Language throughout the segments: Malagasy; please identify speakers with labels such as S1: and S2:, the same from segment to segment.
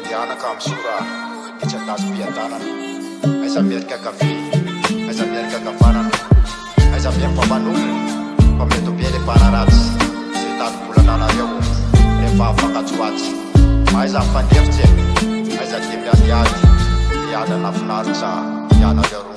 S1: andehanaka amin'ny sora itsy andazo mpiadanana aiza miarika kafe aiza miarika kavanana aiza miampamanomony fa mety be le mpanaratsy zay tadobolananareo rehefa afakatsoatsy aiza mifandefitsy aiza de miadiady iadana finaritra ianareo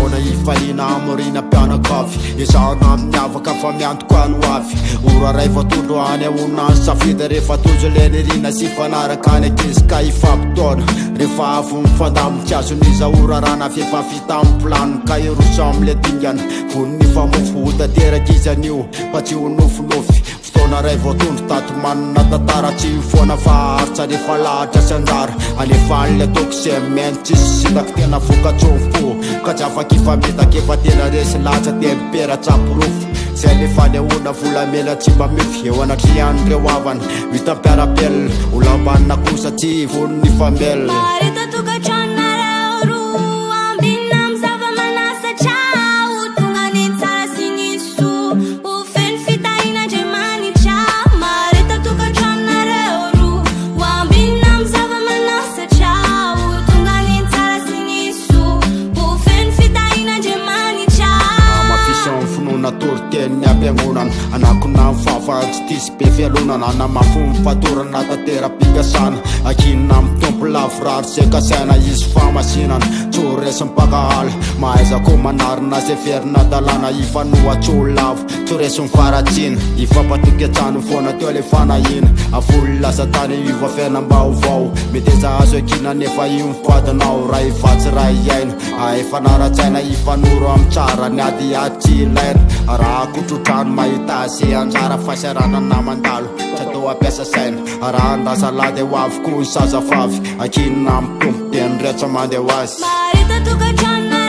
S2: Ona ifalina amorina mpianakavy izana amin'ny avaka fa miantoko any hoavy ora ray vatondro any ahonany safidy rehefa tonjo lenirina sy fanaraka any ankizy ka ifampitaona rehefa avy mifandamitsy azon'iza ora rana fefa vita amin'ny planiny ka eroso am'le dingana voniny fa mofo hotateraka izy anio fa tsy ho nofinofy fotoana ray vatondro tato manana tantara tsy foana fa haharitra rehefa lahatra sy anjara alefan'le atoko se mentsy sy sitako tena vokatsofo ka tsy afaky fametaka efa tena resy latsa de mipera-tsaporofo zay lefa leona volamena tsy mba mify eo anatrian'ireo avana vita mpiarapelona olambanina kosa tsy voniny fambelona teny ampiangonana anakona mifahafatsy tisy be fialonana namafo mifatorana tatera-pigasana akinina amin'ny tompo lavorary se kasaina izy famasinana tsoresy mipakahala mahaizako manarina zay verina dalàna ifanoatsolavo tsoresy mifaratsina ifampatoky atsano foana teo le fanahina afolo lasa tany iva fiainam-baovao mety eza azo akina nefa io mifadinao ray vatsy ray iaina aefanara-tsaina ifanoro amin'ny tsara ny adiady tsy ilaina raha kotrotrano mahita sy anjara fasarana namandalo tsy atao ampiasa saina raha andrasalady ho avy ko ny sazafavy akinina amin'ny tompo teny retsa mandeha ho azy